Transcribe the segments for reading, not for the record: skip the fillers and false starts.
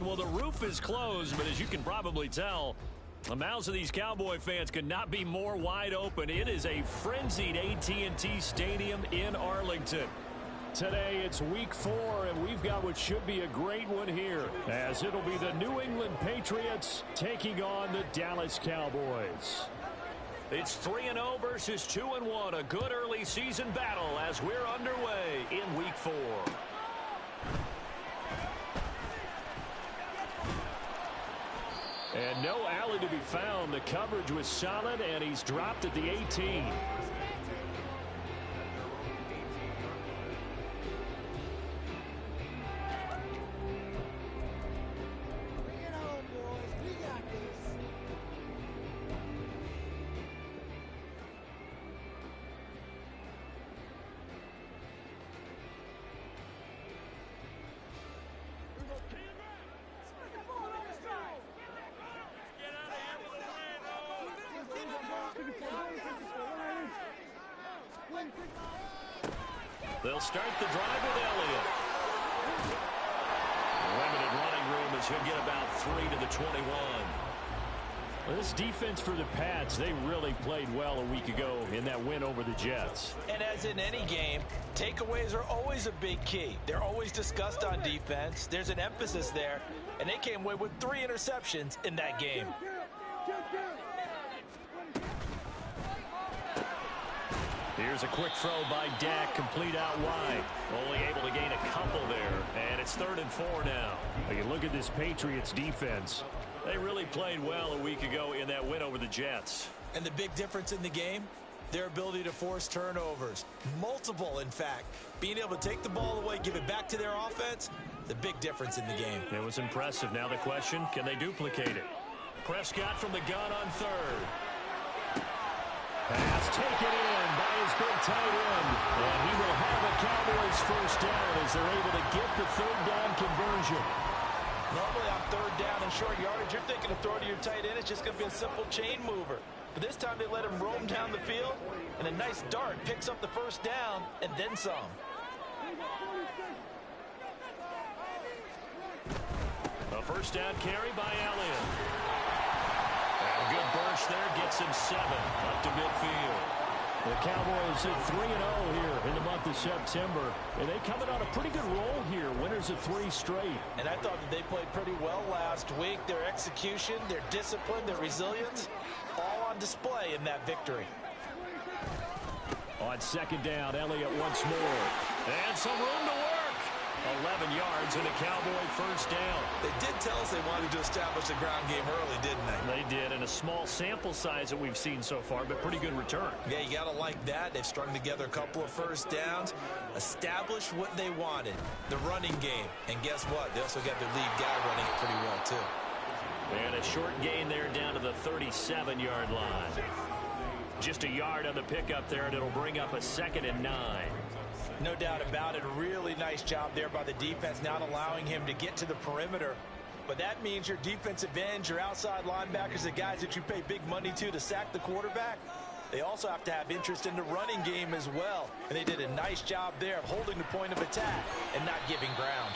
Well, the roof is closed, but as you can probably tell, the mouths of these Cowboy fans could not be more wide open. It is a frenzied AT&T Stadium in Arlington. Today it's week 4, and we've got what should be a great one here, as it'll be the New England Patriots taking on the Dallas Cowboys. It's 3-0 versus 2-1, a good early season battle as we're underway in week 4. And no alley to be found. The coverage was solid, and he's dropped at the 18. They'll start the drive with Elliott. Limited running room as he'll get about 3 to the 21. Well, this defense for the Pats, they really played well a week ago in that win over the Jets. And as in any game, takeaways are always a big key. They're always discussed on defense. There's an emphasis there, and they came away with 3 interceptions in that game. Here's a quick throw by Dak, complete out wide. Only able to gain a couple there, and it's 3rd and 4 now. You look at this Patriots defense. They really played well a week ago in that win over the Jets. And the big difference in the game, their ability to force turnovers. Multiple, in fact. Being able to take the ball away, give it back to their offense, the big difference in the game. It was impressive. Now the question, can they duplicate it? Prescott from the gun on 3rd. Pass taken in by his big tight end. And he will have a Cowboys first down as they're able to get the 3rd down conversion. Normally on 3rd down and short yardage, you're thinking of throw to your tight end. It's just going to be a simple chain mover. But this time they let him roam down the field, and a nice dart picks up the first down and then some. A first down carry by Elliott. And a good burst there gets him 7 up to midfield. The Cowboys at 3-0 here in the month of September, and they coming on a pretty good roll here, winners of 3 straight. And I thought that they played pretty well last week. Their execution, their discipline, their resilience, all on display in that victory. On 2nd down, Elliott once more. And some room to work. 11 yards and a Cowboy first down. They did tell us they wanted to establish the ground game early, didn't they? They did, and a small sample size that we've seen so far, but pretty good return. Yeah, you got to like that. They've strung together a couple of first downs, established what they wanted, the running game. And guess what? They also got their lead guy running it pretty well, too. And a short gain there down to the 37-yard line. Just a yard on the pickup there, and it'll bring up a 2nd and 9. No doubt about it. A really nice job there by the defense, not allowing him to get to the perimeter. But that means your defensive ends, your outside linebackers, the guys that you pay big money to sack the quarterback, they also have to have interest in the running game as well. And they did a nice job there of holding the point of attack and not giving ground.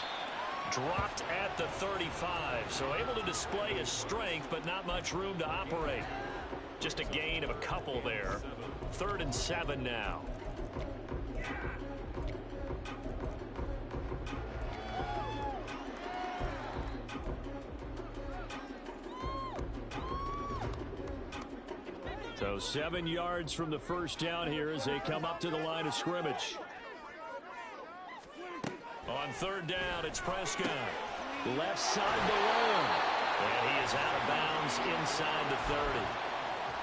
Dropped at the 35, so able to display his strength, but not much room to operate. Just a gain of a couple there. 3rd and 7 now. So 7 yards from the first down here as they come up to the line of scrimmage. On 3rd down, it's Prescott. Left side to Lamb. And he is out of bounds inside the 30.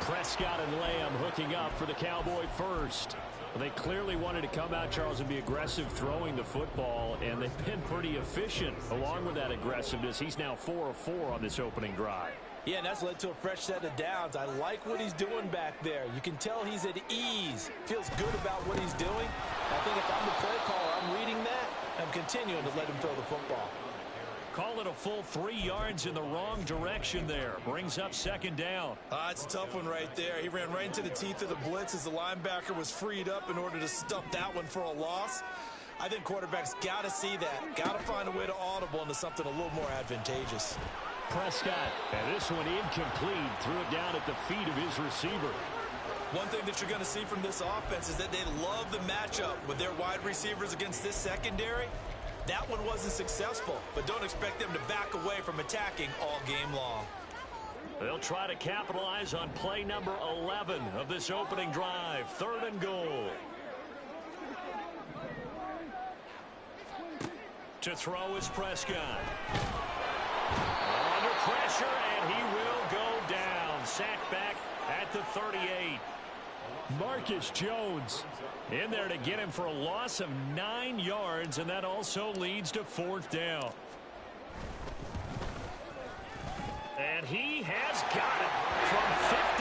Prescott and Lamb hooking up for the Cowboy first. Well, they clearly wanted to come out, Charles, and be aggressive throwing the football, and they've been pretty efficient along with that aggressiveness. He's now 4 of 4 on this opening drive. Yeah, and that's led to a fresh set of downs. I like what he's doing back there. You can tell he's at ease. Feels good about what he's doing. I think if I'm the play caller, I'm reading that. I'm continuing to let him throw the football. Call it a full 3 yards in the wrong direction there. Brings up 2nd down. It's a tough one right there. He ran right into the teeth of the blitz as the linebacker was freed up in order to stuff that one for a loss. I think quarterbacks got to see that. Got to find a way to audible into something a little more advantageous. Prescott, and this one incomplete. Threw it down at the feet of his receiver. One thing that you're going to see from this offense is that they love the matchup with their wide receivers against this secondary. That one wasn't successful, but don't expect them to back away from attacking all game long. They'll try to capitalize on play number 11 of this opening drive. 3rd and goal. To throw is Prescott. Under pressure, and he will go down. Sacked back at the 38. Marcus Jones in there to get him for a loss of 9 yards, and that also leads to 4th down. And he has got it from 55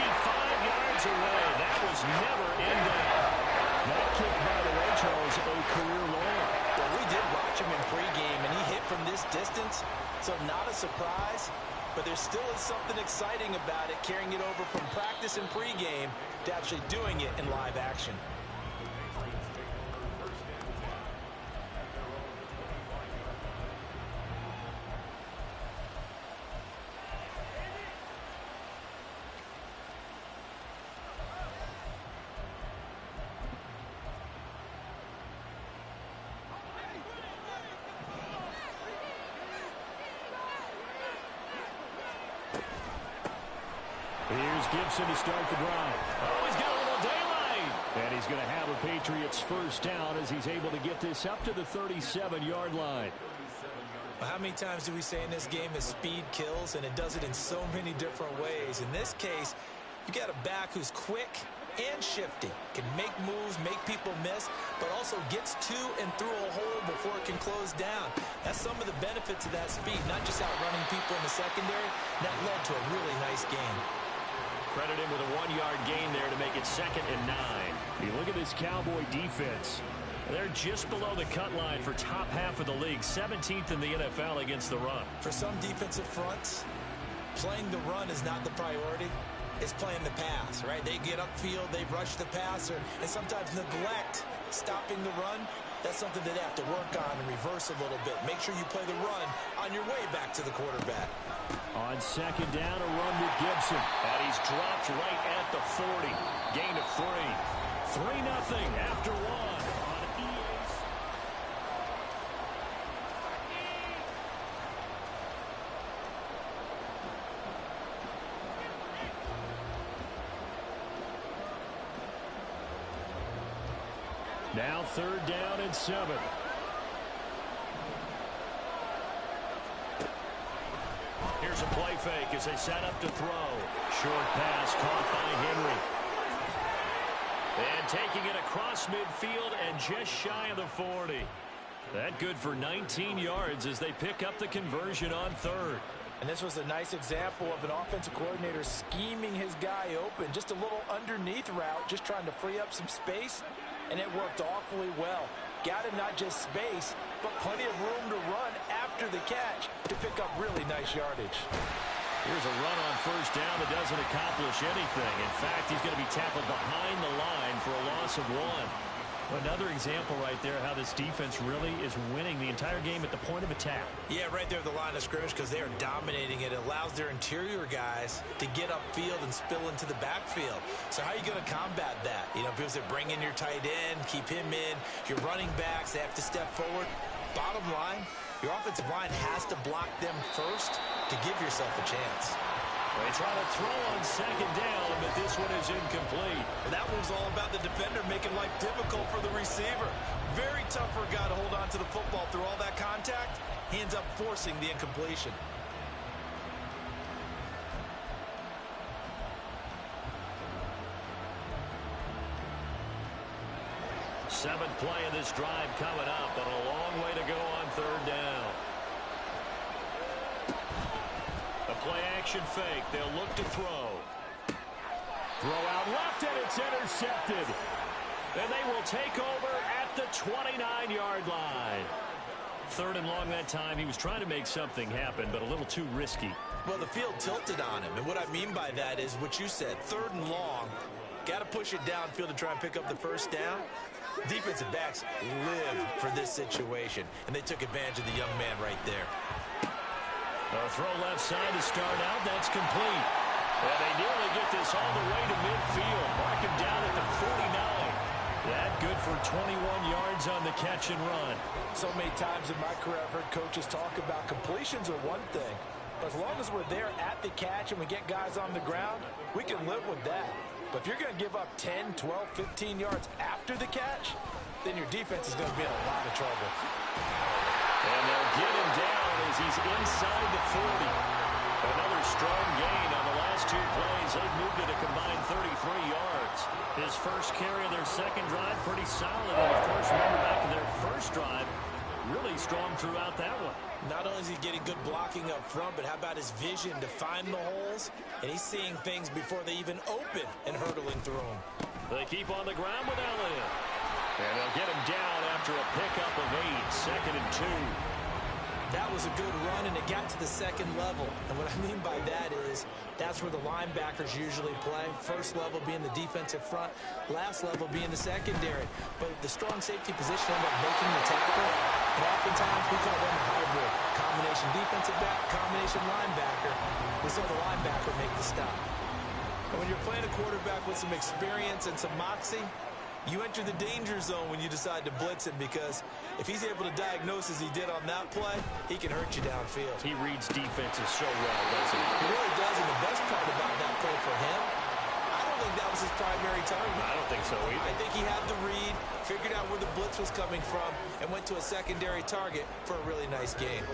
yards away. That was never in doubt. That kick, by the way, Charles, a career long. Well, we did watch him in pregame, and he hit from this distance, so not a surprise. But there still is something exciting about it, carrying it over from practice and pregame to actually doing it in live action. Here's Gibson to start the drive. Oh, he's got a little daylight. And he's going to have a Patriots first down as he's able to get this up to the 37-yard line. How many times do we say in this game that speed kills, and it does it in so many different ways? In this case, you got a back who's quick and shifty, can make moves, make people miss, but also gets to and through a hole before it can close down. That's some of the benefits of that speed, not just outrunning people in the secondary. That led to a really nice game. Credit him with a 1-yard gain there to make it 2nd and 9. You look at this Cowboy defense. They're just below the cut line for top half of the league, 17th in the NFL against the run. For some defensive fronts, playing the run is not the priority. It's playing the pass, right? They get upfield, they rush the passer, and sometimes neglect stopping the run. That's something that they have to work on and reverse a little bit. Make sure you play the run on your way back to the quarterback. On 2nd down, a run with Gibson. And he's dropped right at the 40. Gain of 3. 3-0 after 1 on EA's. Now 3rd down and 7. Here's a play fake as they set up to throw. Short pass caught by Henry. And taking it across midfield and just shy of the 40. That good for 19 yards as they pick up the conversion on 3rd. And this was a nice example of an offensive coordinator scheming his guy open. Just a little underneath route, just trying to free up some space. And it worked awfully well. Got him not just space, but plenty of room to run after the catch to pick up really nice yardage. Here's a run on 1st down that doesn't accomplish anything. In fact, he's going to be tackled behind the line for a loss of 1. Another example right there how this defense really is winning the entire game at the point of attack. Yeah, right there at the line of scrimmage because they are dominating it. It allows their interior guys to get upfield and spill into the backfield. So how are you going to combat that? You know, because they bring in your tight end, keep him in. Your running backs, they have to step forward. Bottom line, your offensive line has to block them first to give yourself a chance. They try to throw on 2nd down, but this one is incomplete. Well, that one's all about the defender making life difficult for the receiver. Very tough for a guy to hold on to the football through all that contact. He ends up forcing the incompletion. Seventh play of this drive coming up, but a long way to go on 3rd down. A play-action fake. They'll look to throw. Throw out left, and it's intercepted. And they will take over at the 29-yard line. 3rd and long that time. He was trying to make something happen, but a little too risky. Well, the field tilted on him, and what I mean by that is what you said, 3rd and long. Got to push it downfield to try and pick up the first down. Defensive backs live for this situation, and they took advantage of the young man right there. A throw left side to start out. That's complete. And they nearly get this all the way to midfield. Mark him down at the 49. That good for 21 yards on the catch and run. So many times in my career I've heard coaches talk about completions are one thing. But as long as we're there at the catch and we get guys on the ground, we can live with that. But if you're going to give up 10, 12, 15 yards after the catch, then your defense is going to be in a lot of trouble. And they'll get him down as he's inside the 40. Another strong gain on the last two plays. They've moved it a combined 33 yards. His first carry of their second drive, pretty solid. And, of course, remember back to their first drive, really strong throughout that one. Not only is he getting good blocking up front, but how about his vision to find the holes? And he's seeing things before they even open and hurtling through them. They keep on the ground with Elliott. And they'll get him down after a pickup of 8, 2nd and 2. That was a good run, and it got to the second level. And what I mean by that is that's where the linebackers usually play. First level being the defensive front, last level being the secondary. But the strong safety position ended up making the tackle. And oftentimes we call them a hybrid. Combination defensive back, combination linebacker. We saw the linebacker make the stop. And when you're playing a quarterback with some experience and some moxie, you enter the danger zone when you decide to blitz him, because if he's able to diagnose as he did on that play, he can hurt you downfield. He reads defenses so well, doesn't he? He really does, and the best part about that play for him, I don't think that was his primary target. I don't think so either. I think he had the read, figured out where the blitz was coming from, and went to a secondary target for a really nice gain.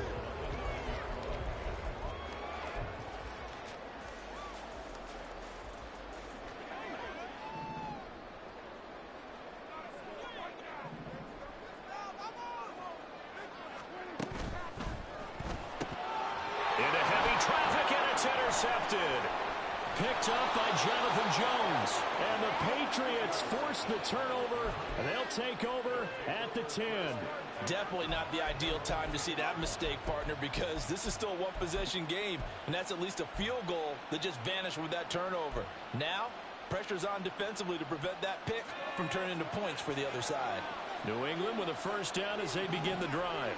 Intercepted. Picked up by Jonathan Jones. And the Patriots force the turnover, and they'll take over at the 10. Definitely not the ideal time to see that mistake, partner, because this is still a one-possession game, and that's at least a field goal that just vanished with that turnover. Now, pressure's on defensively to prevent that pick from turning into points for the other side. New England with a first down as they begin the drive.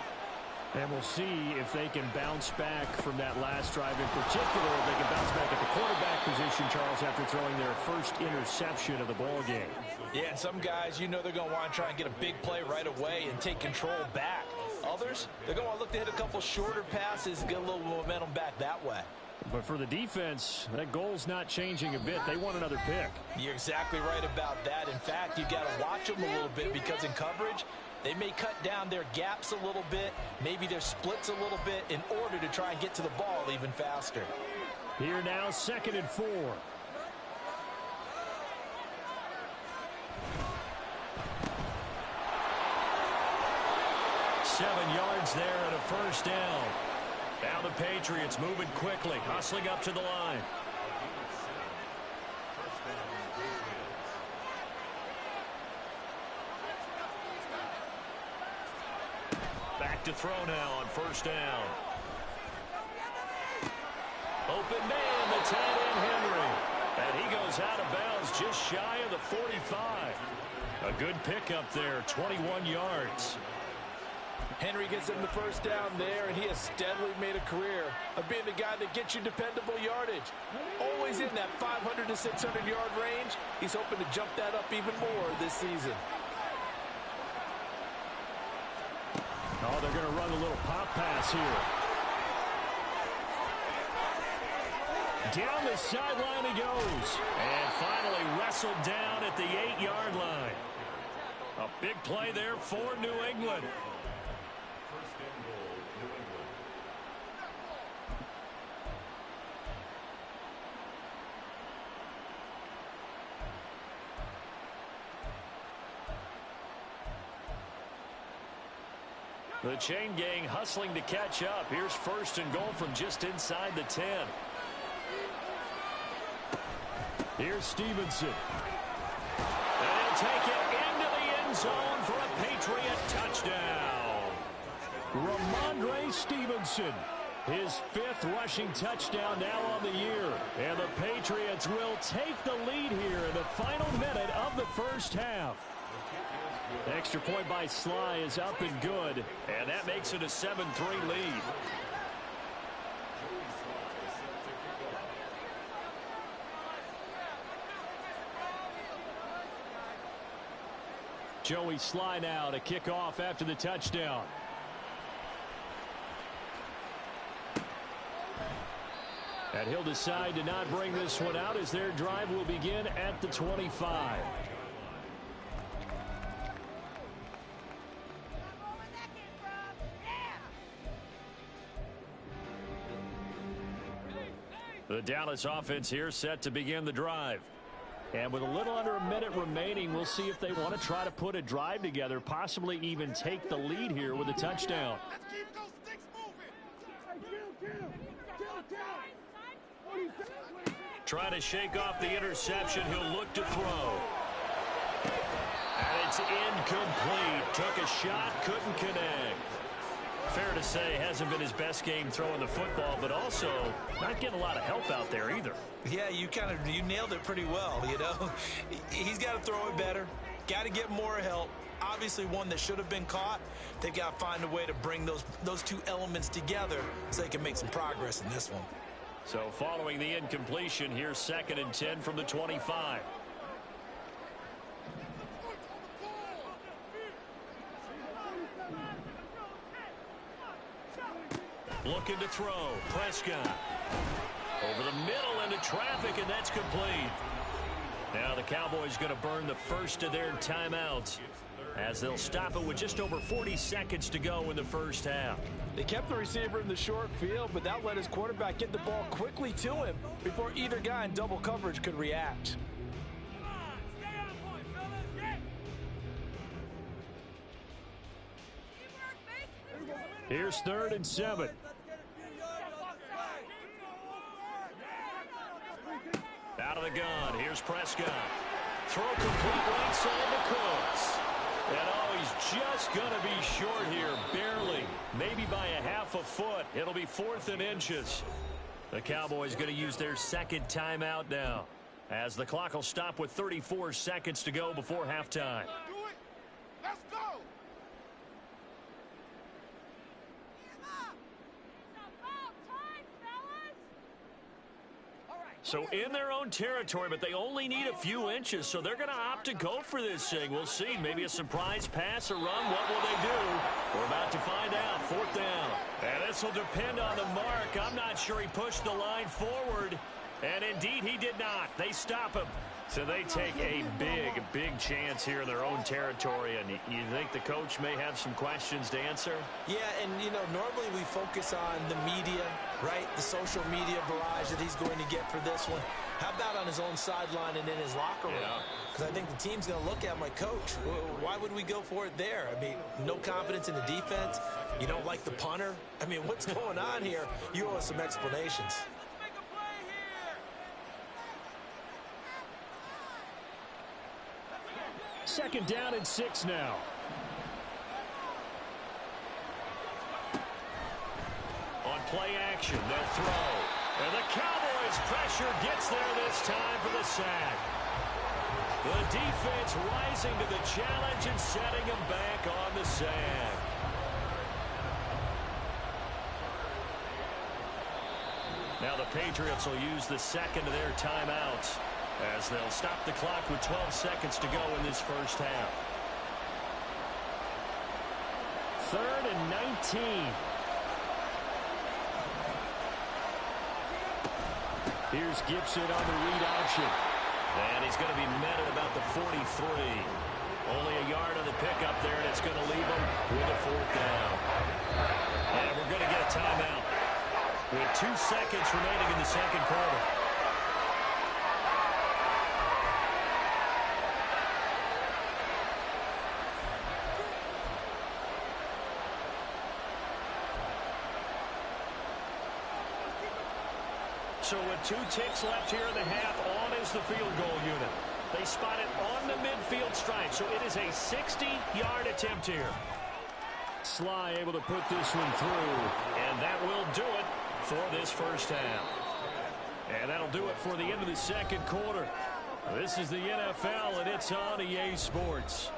And we'll see if they can bounce back from that last drive, in particular, if they can bounce back at the quarterback position, Charles, after throwing their first interception of the ball game. Yeah, some guys, you know they're going to want to try and get a big play right away and take control back. Others, they're going to want to look to hit a couple shorter passes, get a little momentum back that way. But for the defense, that goal's not changing a bit. They want another pick. You're exactly right about that. In fact, you got to watch them a little bit, because in coverage, they may cut down their gaps a little bit, maybe their splits a little bit, in order to try and get to the ball even faster. Here now, 2nd and 4. Seven yards there and a first down. Now the Patriots moving quickly, hustling up to the line. Back to throw now on first down. Open man, the tight end Henry. And he goes out of bounds just shy of the 45. A good pickup there, 21 yards. Henry gets him the first down there, and he has steadily made a career of being the guy that gets you dependable yardage. Always in that 500 to 600-yard range. He's hoping to jump that up even more this season. Oh, they're going to run a little pop pass here. Down the sideline he goes. And finally wrestled down at the 8-yard line. A big play there for New England. The chain gang hustling to catch up. Here's 1st and goal from just inside the 10. Here's Stevenson. And he'll take it into the end zone for a Patriot touchdown. Ramondre Stevenson His 5th rushing touchdown now on the year. And the Patriots will take the lead here in the final minute of the first half. The extra point by Sly is up and good. And that makes it a 7-3 lead. Joey Sly now to kick off after the touchdown. And he'll decide to not bring this one out as their drive will begin at the 25. The Dallas offense here set to begin the drive. And with a little under a minute remaining, we'll see if they want to try to put a drive together, possibly even take the lead here with a touchdown. Let's keep those sticks moving. Trying to shake off the interception. He'll look to throw. And it's incomplete. Took a shot, couldn't connect. Fair to say, hasn't been his best game throwing the football, but also not getting a lot of help out there either. Yeah, you nailed it pretty well, you know. He's got to throw it better. Got to get more help. Obviously one that should have been caught. They've got to find a way to bring those two elements together so they can make some progress in this one. So following the incompletion, here's 2nd and 10 from the 25. Looking to throw. Prescott. Over the middle into traffic, and that's complete. Now the Cowboys going to burn the first of their timeouts as they'll stop it with just over 40 seconds to go in the first half. They kept the receiver in the short field, but that let his quarterback get the ball quickly to him before either guy in double coverage could react. Here's 3rd and 7. Out of the gun. Here's Prescott. Throw complete right side to Cooks. And he's just going to be short here, barely. Maybe by a half a foot. It'll be 4th and inches. The Cowboys going to use their 2nd timeout now, as the clock will stop with 34 seconds to go before halftime. Let's go. So in their own territory, but they only need a few inches, so they're going to opt to go for this thing. We'll see. Maybe a surprise pass or run. What will they do? We're about to find out. 4th down. And this will depend on the mark. I'm not sure he pushed the line forward. And indeed, he did not. They stop him. So they take a big chance here in their own territory. And you think the coach may have some questions to answer? Yeah, and, normally we focus on the media, right? The social media barrage that he's going to get for this one. How about on his own sideline and in his locker room? Because I think the team's going to look at him like, Coach, why would we go for it there? I mean, no confidence in the defense. You don't like the punter. I mean, what's going on here? You owe us some explanations. 2nd down and 6 now. On play action, they'll throw. And the Cowboys pressure gets there this time for the sack. The defense rising to the challenge and setting them back on the sack. Now the Patriots will use the 2nd of their timeouts, as they'll stop the clock with 12 seconds to go in this first half. 3rd and 19. Here's Gibson on the read option. And he's going to be met at about the 43. Only a yard on the pickup there, and it's going to leave him with a 4th down. And we're going to get a timeout with 2 seconds remaining in the 2nd quarter. So with 2 ticks left here in the half, on is the field goal unit. They spot it on the midfield stripe, so it is a 60-yard attempt here. Sly able to put this one through. And that will do it. for this first half. And that'll do it for the end of the second quarter. This is the NFL, and it's on EA Sports.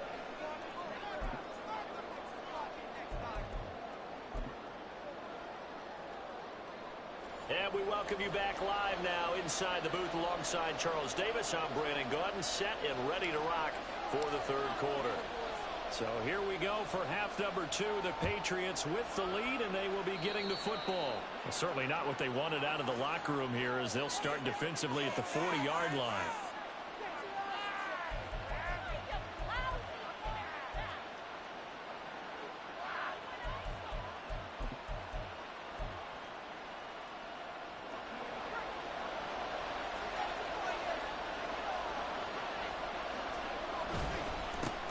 And we welcome you back live now inside the booth alongside Charles Davis. I'm Brandon Gaudin, set and ready to rock for the third quarter. So here we go for half number 2. The Patriots with the lead, and they will be getting the football. Well, certainly not what they wanted out of the locker room here as they'll start defensively at the 40-yard line.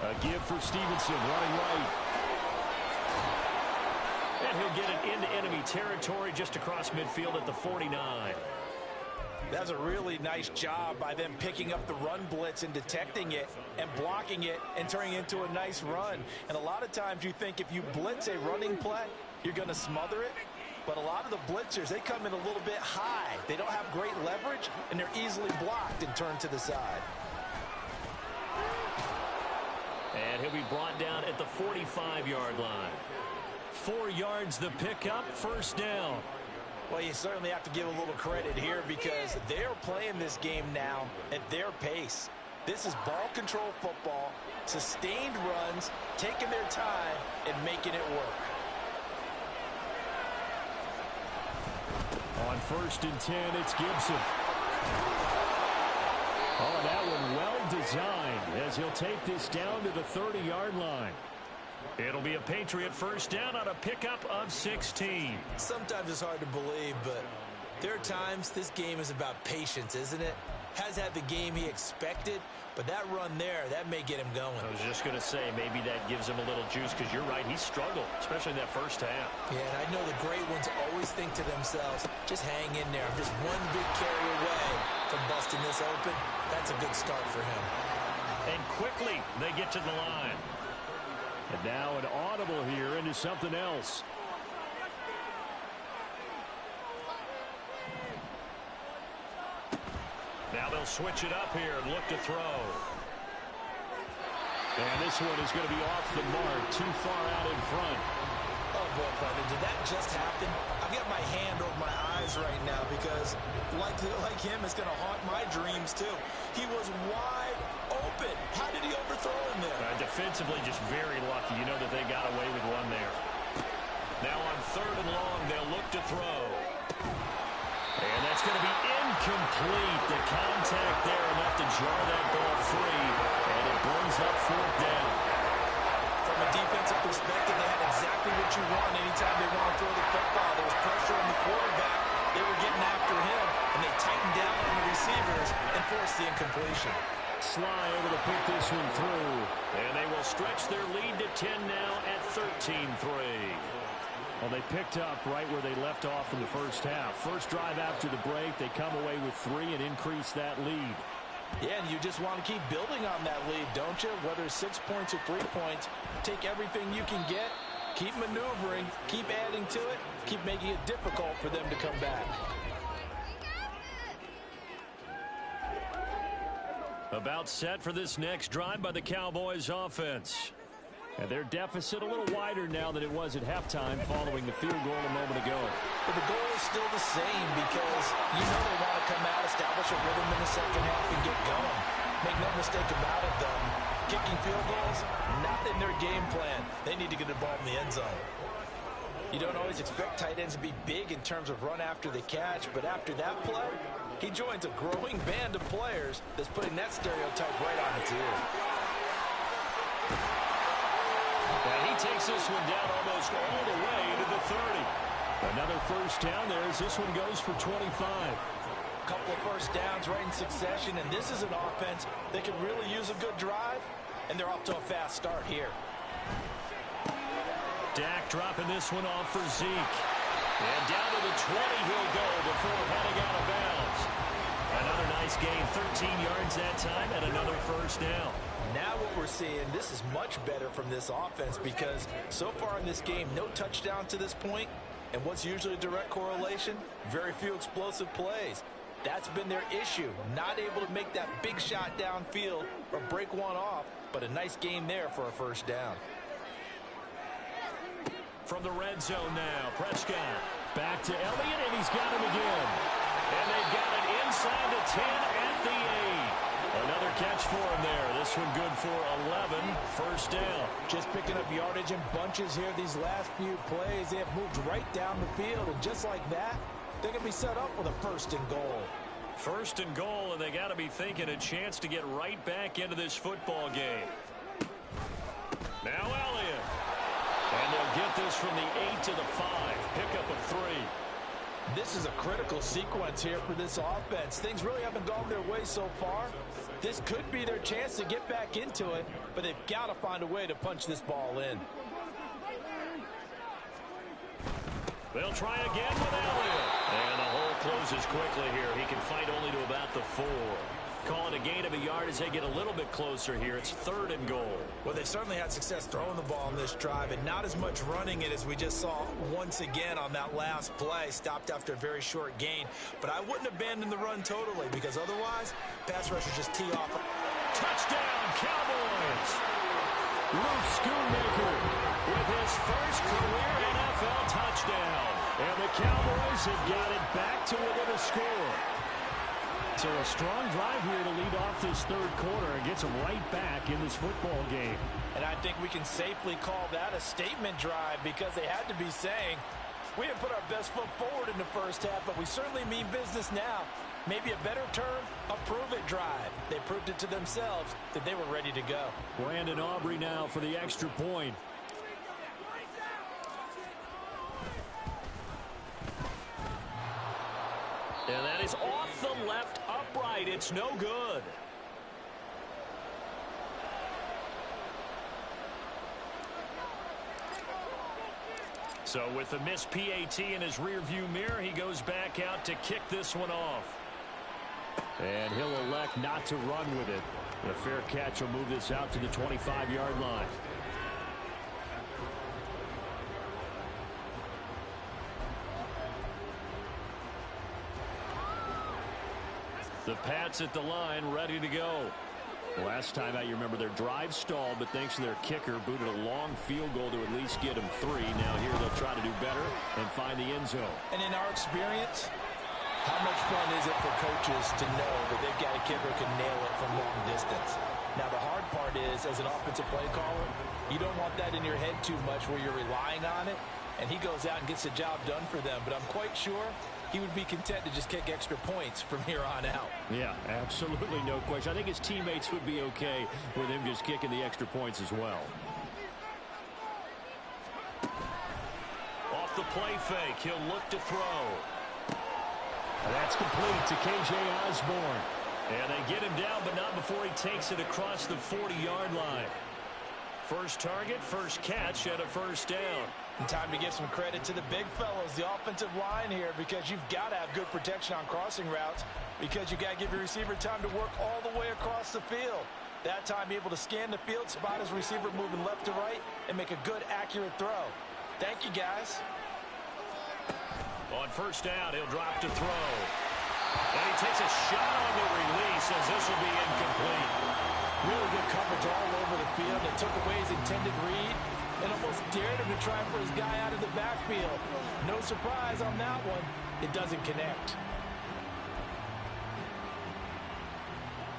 A give for Stevenson, running right. And he'll get it into enemy territory just across midfield at the 49. That's a really nice job by them picking up the run blitz and detecting it and blocking it and turning it into a nice run. And a lot of times you think if you blitz a running play, you're going to smother it. But a lot of the blitzers, they come in a little bit high. They don't have great leverage, and they're easily blocked and turned to the side. And he'll be brought down at the 45-yard line. 4 yards the pickup, first down. Well, you certainly have to give a little credit here because they're playing this game now at their pace. This is ball control football, sustained runs, taking their time, and making it work. On 1st and 10, it's Gibson. Oh, that one well designed as he'll take this down to the 30-yard line. It'll be a Patriot first down on a pickup of 16. Sometimes it's hard to believe, but there are times this game is about patience, isn't it? Has had the game he expected, but that run there, that may get him going. I was just going to say, maybe that gives him a little juice because you're right, he struggled, especially in that first half. Yeah, and I know the great ones always think to themselves, just hang in there. I'm just one big carry away from busting this open. That's a good start for him. And quickly, they get to the line. And now an audible here into something else. Now they'll switch it up here and look to throw. And this one is going to be off the mark, too far out in front. Oh, boy, Brendan, did that just happen? I've got my hand over my eyes right now because, like him, it's going to haunt my dreams, too. He was wide open. How did he overthrow him there? Defensively, just very lucky. You know that they got away with one there. Now on 3rd and long, they'll look to throw. And that's going to be incomplete. The contact there enough to jar that ball free. And it brings up 4th down. From a defensive perspective, they had exactly what you want anytime they want to throw the football. There was pressure on the quarterback. They were getting after him, and they tightened down on the receivers and forced the incompletion. Sly able to put this one through. And they will stretch their lead to 10 now at 13-3. Well, they picked up right where they left off in the first half. First drive after the break, they come away with 3 and increase that lead. Yeah, and you just want to keep building on that lead, don't you? Whether it's 6 points or 3 points, take everything you can get, keep maneuvering, keep adding to it, keep making it difficult for them to come back. About set for this next drive by the Cowboys offense. And their deficit a little wider now than it was at halftime following the field goal a moment ago. But the goal is still the same because you know they want to come out, establish a rhythm in the second half, and get going. Make no mistake about it, though. Kicking field goals, not in their game plan. They need to get the ball in the end zone. You don't always expect tight ends to be big in terms of run after the catch, but after that play, he joins a growing band of players that's putting that stereotype right on its ear. And he takes this one down almost all the way to the 30. Another first down there as this one goes for 25. A couple of first downs right in succession, and this is an offense that could really use a good drive, and they're off to a fast start here. Dak dropping this one off for Zeke. And down to the 20 he'll go before heading out of bounds. Another nice gain, 13 yards that time, and another first down. Now what we're seeing, this is much better from this offense because so far in this game, no touchdown to this point, And what's usually a direct correlation? Very few explosive plays. That's been their issue. Not able to make that big shot downfield or break one off, but a nice game there for a first down. From the red zone now, Prescott. Back to Elliott, and he's got him again. And they've got it inside the 10 at the 8. Another catch for him there. This one good for 11. First down. Just picking up yardage in bunches here these last few plays. They have moved right down the field, and just like that, they're going to be set up with a first and goal. First and goal, and they got to be thinking a chance to get right back into this football game. Now Elliott. And they'll get this from the 8 to the 5. Pickup of 3. This is a critical sequence here for this offense. Things really haven't gone their way so far. This could be their chance to get back into it, but they've got to find a way to punch this ball in. They'll try again with Elliott. And the hole closes quickly here. He can fight only to about the 4. Calling a gain of a yard as they get a little bit closer here. It's 3rd and goal. Well, they certainly had success throwing the ball on this drive, and not as much running it as we just saw once again on that last play. Stopped after a very short gain. But I wouldn't abandon the run totally, because otherwise, pass rushers just tee off. Touchdown, Cowboys! Luke Schoonmaker With his first career NFL touchdown. and the Cowboys have got it back to within a score. So a strong drive here to lead off this third quarter and gets them right back in this football game. And I think we can safely call that a statement drive, because they had to be saying, we didn't put our best foot forward in the first half, but we certainly mean business now. Maybe a better term, a prove-it drive. They proved it to themselves that they were ready to go. Brandon Aubrey now for the extra point. And that is off the left upright. It's no good. So with the missed PAT in his rearview mirror, he goes back out to kick this one off. And he'll elect not to run with it. A fair catch will move this out to the 25-yard line. The Pats at the line, ready to go. Last time out, you remember their drive stalled, but thanks to their kicker, booted a long field goal to at least get them 3. Now here they'll try to do better and find the end zone. And in our experience, how much fun is it for coaches to know that they've got a kicker who can nail it from long distance? Now, the hard part is, as an offensive play caller, you don't want that in your head too much where you're relying on it, and he goes out and gets the job done for them. But I'm quite sure he would be content to just kick extra points from here on out. Yeah, absolutely no question. I think his teammates would be okay with him just kicking the extra points as well. Off the play fake, he'll look to throw. That's complete to K.J. Osborne. And they get him down, but not before he takes it across the 40-yard line. First target, first catch, and a first down. And time to give some credit to the big fellows, the offensive line here, because you've got to have good protection on crossing routes, because you've got to give your receiver time to work all the way across the field. That time, be able to scan the field, spot his receiver moving left to right, and make a good, accurate throw. Thank you, guys. On first down, he'll drop to throw. And he takes a shot on the release as this will be incomplete. Really good coverage all over the field. It took away his intended read and almost dared him to try for his guy out of the backfield. No surprise on that one. It doesn't connect.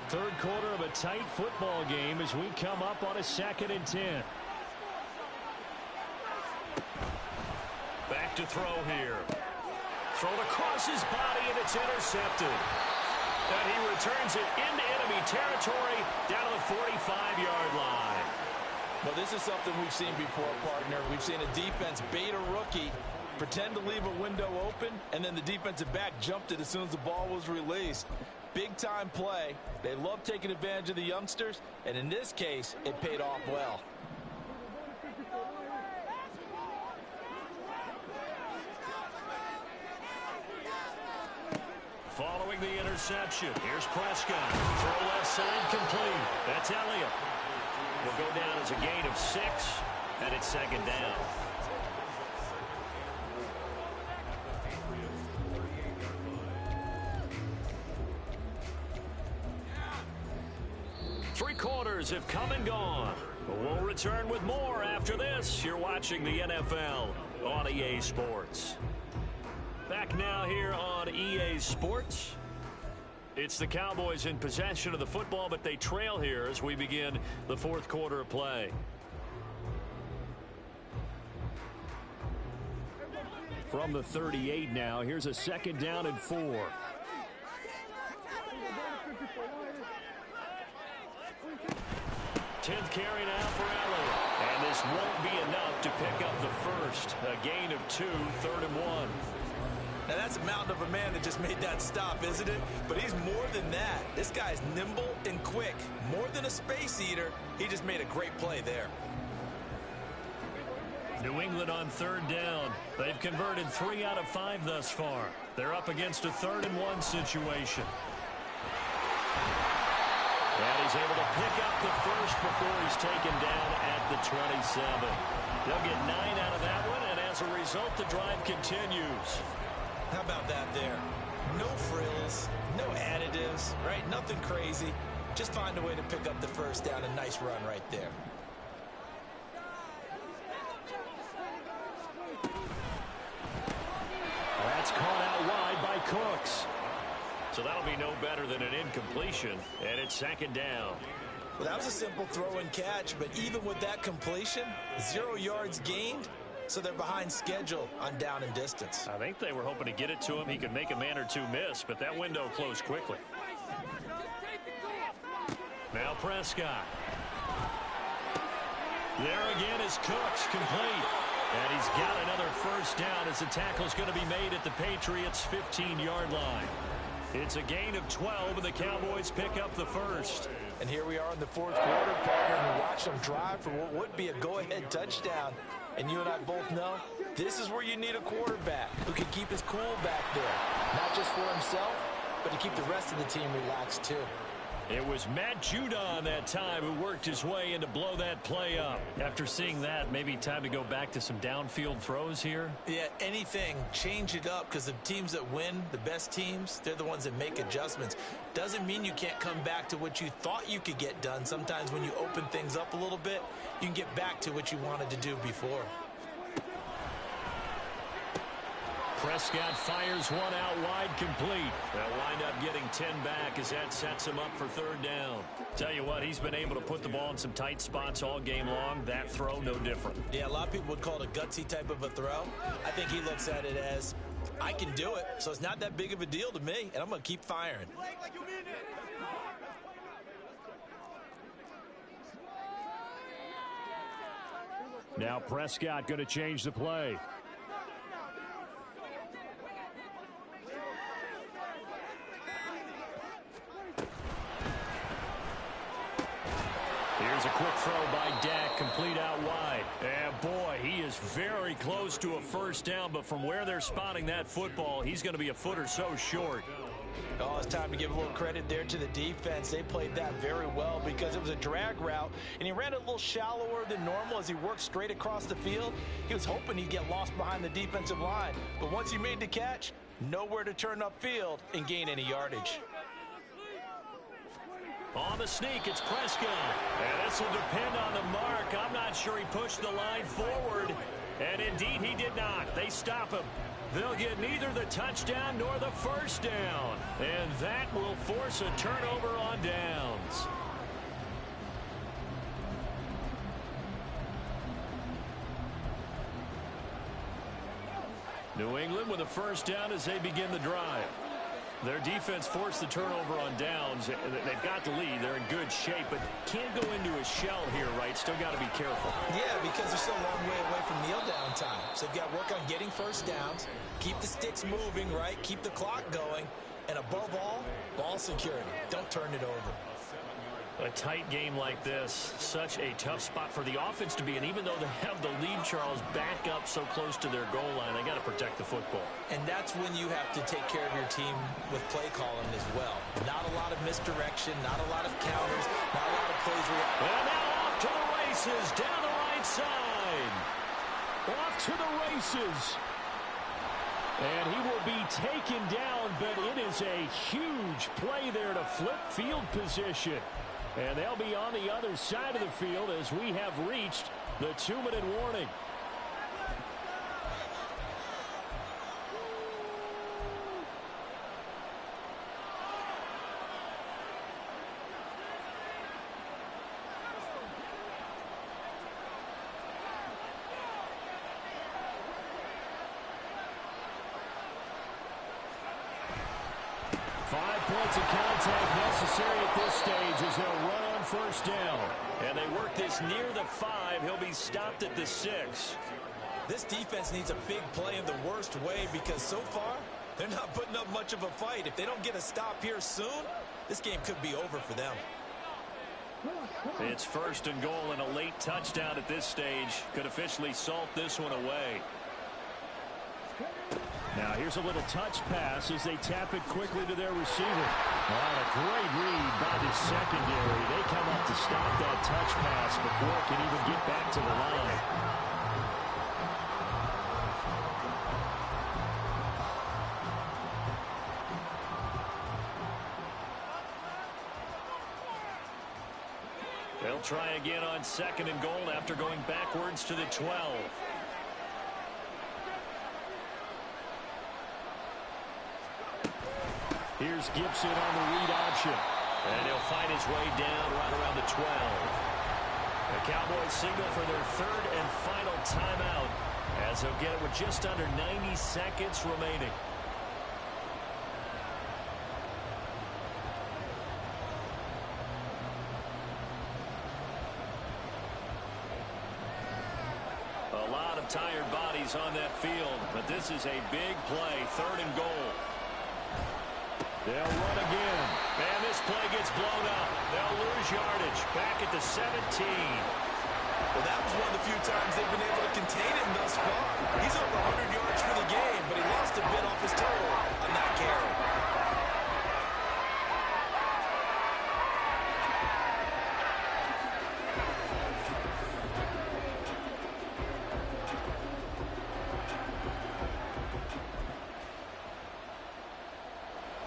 Third quarter of a tight football game as we come up on a 2nd and 10. Back to throw here. Thrown across his body, and it's intercepted. And he returns it into enemy territory down to the 45-yard line. Well, this is something we've seen before, partner. We've seen a defense bait a rookie, pretend to leave a window open, and then the defensive back jumped it as soon as the ball was released. Big-time play. They love taking advantage of the youngsters, and in this case, it paid off well. Following the interception, here's Prescott. Throw left side complete. That's Elliott. Will go down as a gain of 6, and it's 2nd down. quarters have come and gone. But we'll return with more after this. You're watching the NFL on EA Sports. Back now here on EA Sports. It's the Cowboys in possession of the football, but they trail here as we begin the fourth quarter of play. From the 38 now, here's a 2nd down and 4. 10th carry now for Elliott. And this won't be enough to pick up the first. A gain of 2, 3rd and 1. Now, that's a mountain of a man that just made that stop, isn't it? But he's more than that. This guy's nimble and quick. More than a space eater, he just made a great play there. New England on 3rd down. They've converted 3 out of 5 thus far. They're up against a 3rd and 1 situation. And he's able to pick up the first before he's taken down at the 27. They'll get 9 out of that one, and as a result, the drive continues. How about that there? No frills, no additives, right? Nothing crazy. Just find a way to pick up the first down. A nice run right there. That's caught out wide by Cooks. So that'll be no better than an incompletion, and it's 2nd down. Well, that was a simple throw and catch, but even with that completion, 0 yards gained, so they're behind schedule on down and distance. I think they were hoping to get it to him. He could make a man or two miss, but that window closed quickly. Now Prescott. There again is Cooks, complete. And he's got another first down as the tackle's going to be made at the Patriots' 15-yard line. It's a gain of 12, and the Cowboys pick up the first. And here we are in the fourth quarter, partner, and we watch them drive for what would be a go-ahead touchdown. And you and I both know this is where you need a quarterback who can keep his cool back there. Not just for himself, but to keep the rest of the team relaxed too. It was Matt Judon that time who worked his way in to blow that play up. After seeing that, maybe time to go back to some downfield throws here. Yeah, anything. Change it up, because the teams that win, the best teams, they're the ones that make adjustments. Doesn't mean you can't come back to what you thought you could get done. Sometimes when you open things up a little bit, you can get back to what you wanted to do before. Prescott fires one out wide, complete. They'll wind up getting 10 back as that sets him up for 3rd down. Tell you what, he's been able to put the ball in some tight spots all game long. That throw, no different. Yeah, a lot of people would call it a gutsy type of a throw. I think he looks at it as, I can do it, so it's not that big of a deal to me, and I'm going to keep firing. Now Prescott going to change the play. Here's a quick throw by Dak, complete out wide. And boy, he is very close to a first down, but from where they're spotting that football, he's going to be a foot or so short. Oh, it's time to give a little credit there to the defense. They played that very well because it was a drag route, and he ran it a little shallower than normal as he worked straight across the field. He was hoping he'd get lost behind the defensive line, but once he made the catch, nowhere to turn upfield and gain any yardage. On the sneak, it's Prescott. And this will depend on the mark. I'm not sure he pushed the line forward. And indeed, he did not. They stop him. They'll get neither the touchdown nor the first down. And that will force a turnover on downs. New England with a first down as they begin the drive. Their defense forced the turnover on downs. They've got the lead. They're in good shape, but can't go into a shell here, right? Still got to be careful. Yeah, because they're still a long way away from kneel down time. So they've got to work on getting first downs, keep the sticks moving, right? Keep the clock going, and above all, ball security. Don't turn it over. A tight game like this, such a tough spot for the offense to be in. Even though they have the lead, Charles, back up so close to their goal line, they got to protect the football. And that's when you have to take care of your team with play calling as well. Not a lot of misdirection, not a lot of counters, not a lot of plays. And now off to the races, down the right side. Off to the races. And he will be taken down, but it is a huge play there to flip field position. And they'll be on the other side of the field as we have reached the 2-minute warning. Points of contact necessary at this stage as they'll run on first down. And they work this near the 5. He'll be stopped at the 6. This defense needs a big play in the worst way because so far, they're not putting up much of a fight. If they don't get a stop here soon, this game could be over for them. It's first and goal, and a late touchdown at this stage could officially salt this one away. Now here's a little touch pass as they tap it quickly to their receiver. A great read by the secondary. They come up to stop that touch pass before it can even get back to the line. They'll try again on second and goal after going backwards to the 12. Here's Gibson on the read option. And he'll find his way down right around the 12. The Cowboys signal for their third and final timeout as they'll get it with just under 90 seconds remaining. A lot of tired bodies on that field, but this is a big play, third and goal. They'll run again. And this play gets blown up. They'll lose yardage back at the 17. Well, that was one of the few times they've been able to contain him thus far. He's over 100 yards for the game, but he lost a bit off his total on that carry.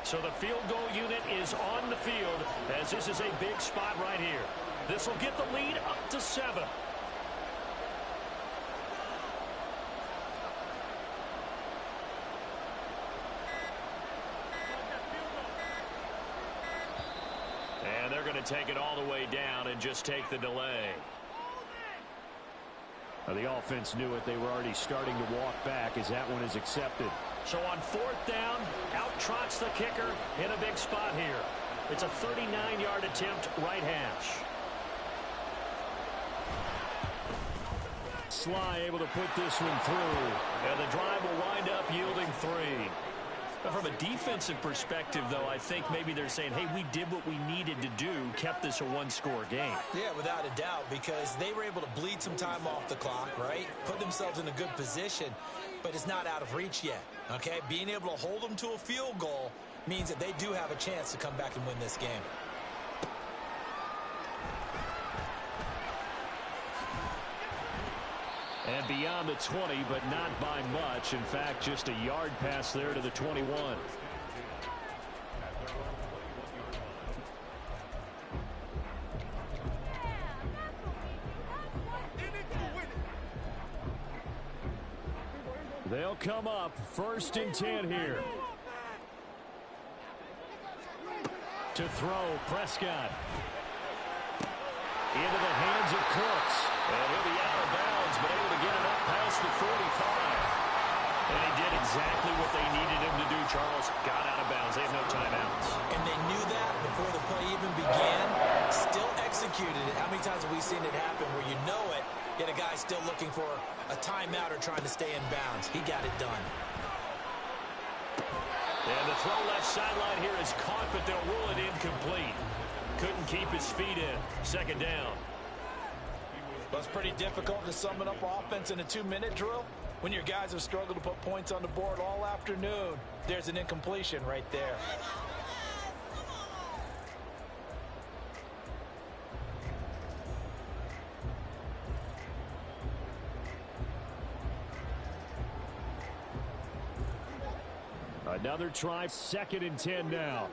So the field goal unit is on the field as this is a big spot right here. This will get the lead up to 7. And they're going to take it all the way down and just take the delay. Well, the offense knew it. They were already starting to walk back as that one is accepted. So on fourth down, out trots the kicker in a big spot here. It's a 39-yard attempt, right hash. Sly able to put this one through. And the drive will wind up yielding 3. But from a defensive perspective, though, I think maybe they're saying, hey, we did what we needed to do, kept this a one-score game. Yeah, without a doubt, because they were able to bleed some time off the clock, right? Put themselves in a good position, but it's not out of reach yet, okay? Being able to hold them to a field goal means that they do have a chance to come back and win this game. And beyond the 20, but not by much. In fact, just a yard pass there to the 21. They'll come up first and 10 here. To throw, Prescott. Into the hands of Cooks. And he'll be out of bounds, but able to get it up past the 45. And he did exactly what they needed him to do, Charles. Got out of bounds. They have no timeouts. And they knew that before the play even began. Still executed it. How many times have we seen it happen where you know it, yet a guy still looking for a timeout or trying to stay in bounds? He got it done. And the throw left sideline here is caught, but they'll rule it incomplete. Couldn't keep his feet in. Second down. Well, it's pretty difficult to sum it up offense in a 2-minute drill. When your guys have struggled to put points on the board all afternoon, there's an incompletion right there. Another try, second and 10 now.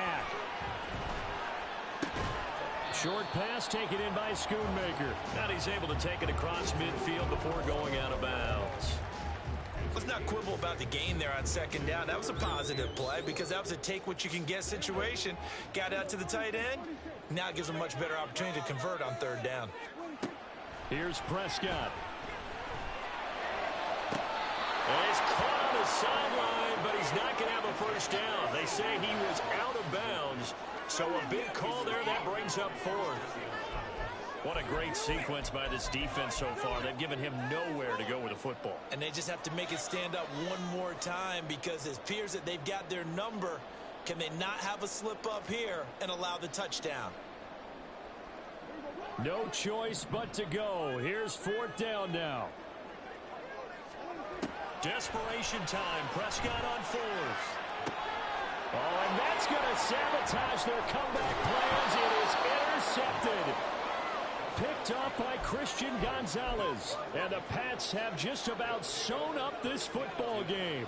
back. Short pass taken in by Schoonmaker. And he's able to take it across midfield before going out of bounds. Let's not quibble about the gain there on second down. That was a positive play because that was a take-what-you-can-get situation. Got out to the tight end. Now it gives him a much better opportunity to convert on third down. Here's Prescott. And he's caught on the sideline, but he's not going to have a first down. They say he was out of bounds, so a big call there that brings up fourth. What a great sequence by this defense so far. They've given him nowhere to go with the football. And they just have to make it stand up one more time because it appears that they've got their number. Can they not have a slip up here and allow the touchdown? No choice but to go. Here's fourth down now. Desperation time. Prescott on fourth. Oh, and that's going to sabotage their comeback plans. It is intercepted. Picked up by Christian Gonzalez. And the Pats have just about sewn up this football game.